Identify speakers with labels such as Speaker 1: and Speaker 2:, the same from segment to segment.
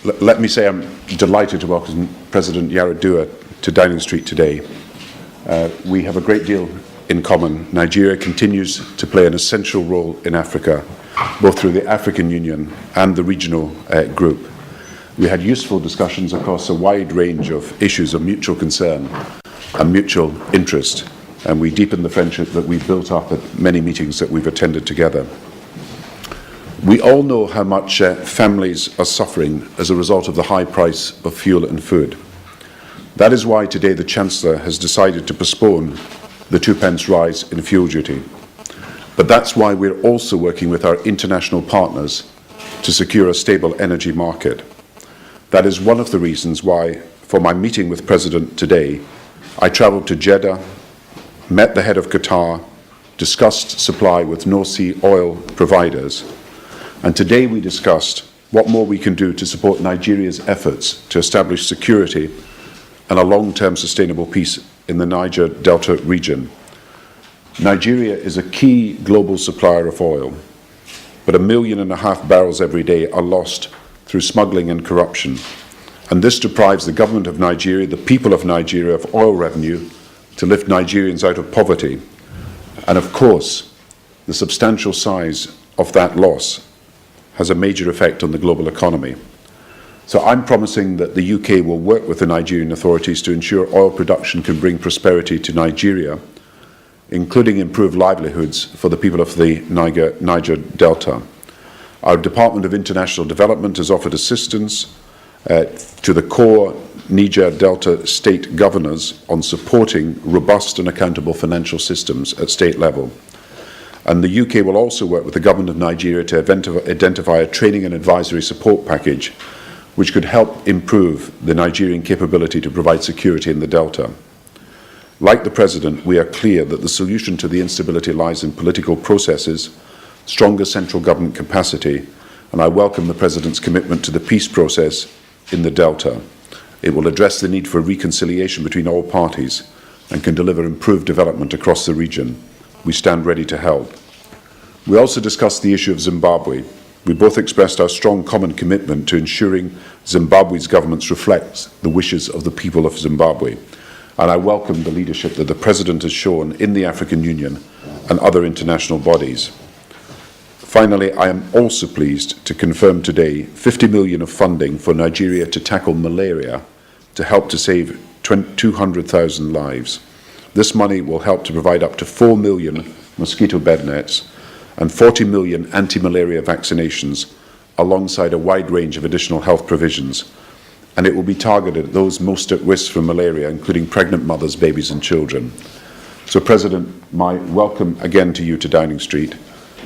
Speaker 1: Let me say I'm delighted to welcome President Yar'Adua to Downing Street today. We have a great deal in common. Nigeria continues to play an essential role in Africa, both through the African Union and the regional group. We had useful discussions across a wide range of issues of mutual concern and mutual interest, and we deepened the friendship that we've built up at many meetings that we've attended together. We all know how much families are suffering as a result of the high price of fuel and food. That is why today the Chancellor has decided to postpone the 2p rise in fuel duty. But that's why we're also working with our international partners to secure a stable energy market. That is one of the reasons why, for my meeting with President today, I travelled to Jeddah, met the head of Qatar, discussed supply with North Sea oil providers, and today we discussed what more we can do to support Nigeria's efforts to establish security and a long-term sustainable peace in the Niger Delta region. Nigeria is a key global supplier of oil, but 1.5 million barrels every day are lost through smuggling and corruption. And this deprives the government of Nigeria, the people of Nigeria, of oil revenue to lift Nigerians out of poverty. And of course, the substantial size of that loss has a major effect on the global economy. So I'm promising that the UK will work with the Nigerian authorities to ensure oil production can bring prosperity to Nigeria, including improved livelihoods for the people of the Niger Delta. Our Department of International Development has offered assistance to the core Niger Delta state governors on supporting robust and accountable financial systems at state level. And the UK will also work with the government of Nigeria to identify a training and advisory support package which could help improve the Nigerian capability to provide security in the Delta. Like the President, we are clear that the solution to the instability lies in political processes, stronger central government capacity, and I welcome the President's commitment to the peace process in the Delta. It will address the need for reconciliation between all parties and can deliver improved development across the region. We stand ready to help. We also discussed the issue of Zimbabwe. We both expressed our strong common commitment to ensuring Zimbabwe's government reflects the wishes of the people of Zimbabwe. And I welcome the leadership that the President has shown in the African Union and other international bodies. Finally, I am also pleased to confirm today 50 million of funding for Nigeria to tackle malaria to help to save 200,000 lives. This money will help to provide up to 4 million mosquito bed nets and 40 million anti-malaria vaccinations alongside a wide range of additional health provisions. And it will be targeted at those most at risk from malaria, including pregnant mothers, babies and children. So, President, my welcome again to you to Downing Street.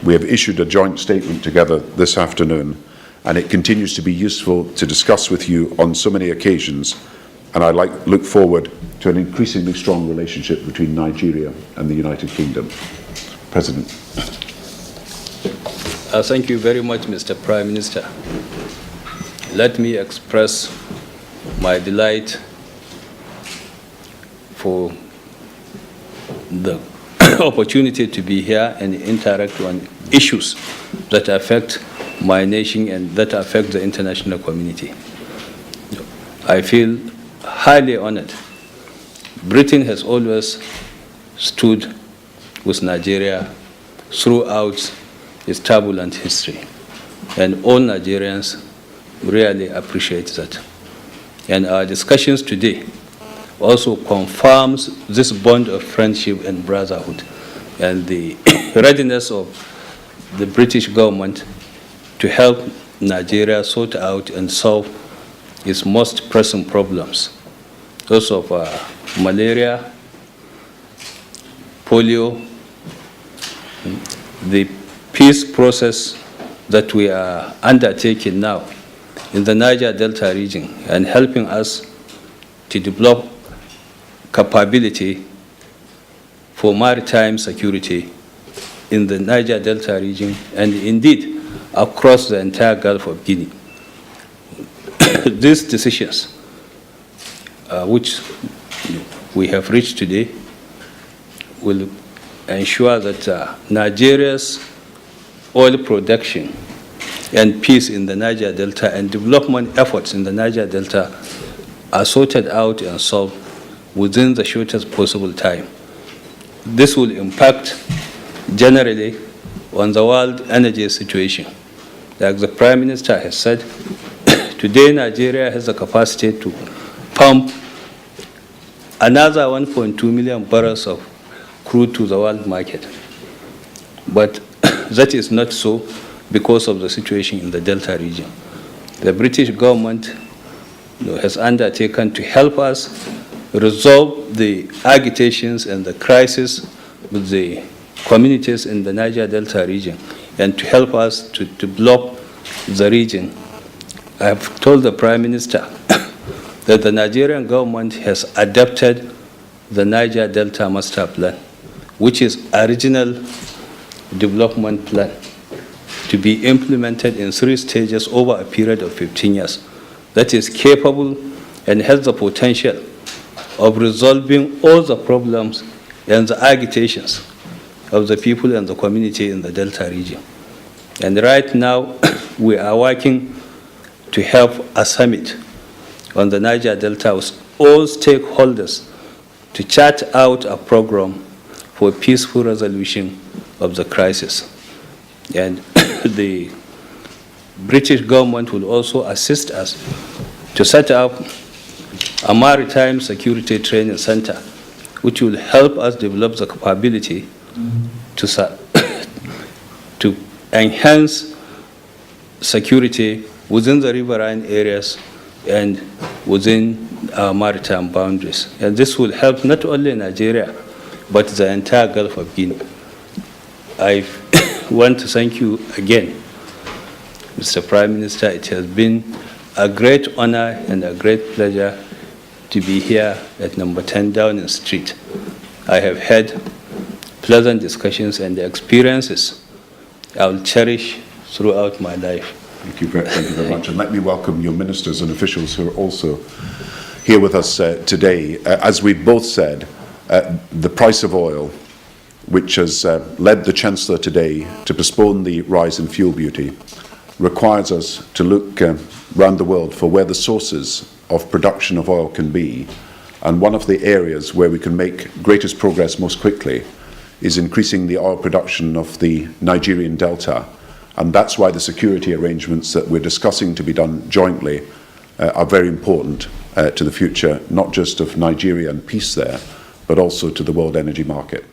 Speaker 1: We have issued a joint statement together this afternoon, and it continues to be useful to discuss with you on so many occasions, and I look forward to an increasingly strong relationship between Nigeria and the United Kingdom. President.
Speaker 2: Thank you very much, Mr. Prime Minister. Let me express my delight for the opportunity to be here and interact on issues that affect my nation and that affect the international community. I feel highly honored. Britain has always stood with Nigeria throughout its turbulent history, and all Nigerians really appreciate that. And our discussions today also confirms this bond of friendship and brotherhood and the readiness of the British government to help Nigeria sort out and solve its most pressing problems, those of malaria, polio, the peace process that we are undertaking now in the Niger Delta region and helping us to develop capability for maritime security in the Niger Delta region and indeed across the entire Gulf of Guinea. These decisions, which we have reached today, will ensure that Nigeria's oil production and peace in the Niger Delta and development efforts in the Niger Delta are sorted out and solved within the shortest possible time. This will impact generally on the world energy situation. Like the Prime Minister has said, today Nigeria has the capacity to pump another 1.2 million barrels of crude to the world market. But that is not so because of the situation in the Delta region. The British government has undertaken to help us resolve the agitations and the crisis with the communities in the Niger Delta region and to help us to develop the region. I have told the Prime Minister that the Nigerian government has adopted the Niger Delta Master Plan, which is a regional development plan to be implemented in 3 stages over a period of 15 years that is capable and has the potential of resolving all the problems and the agitations of the people and the community in the Delta region. And right now, we are working to have a summit on the Niger Delta with all stakeholders to chart out a program for peaceful resolution of the crisis. And the British government will also assist us to set up a maritime security training center, which will help us develop the capability to enhance security within the riverine areas and within our maritime boundaries. And this will help not only Nigeria, but the entire Gulf of Guinea. I want to thank you again, Mr. Prime Minister. It has been a great honor and a great pleasure to be here at number 10 Downing Street. I have had pleasant discussions and experiences I will cherish throughout my life.
Speaker 1: Thank you very much. And let me welcome your ministers and officials who are also here with us today. As we both said, the price of oil, which has led the Chancellor today to postpone the rise in fuel duty, requires us to look around the world for where the sources of production of oil can be. And one of the areas where we can make greatest progress most quickly is increasing the oil production of the Nigerian Delta. And that's why the security arrangements that we're discussing to be done jointly are very important to the future, not just of Nigeria and peace there, but also to the world energy market.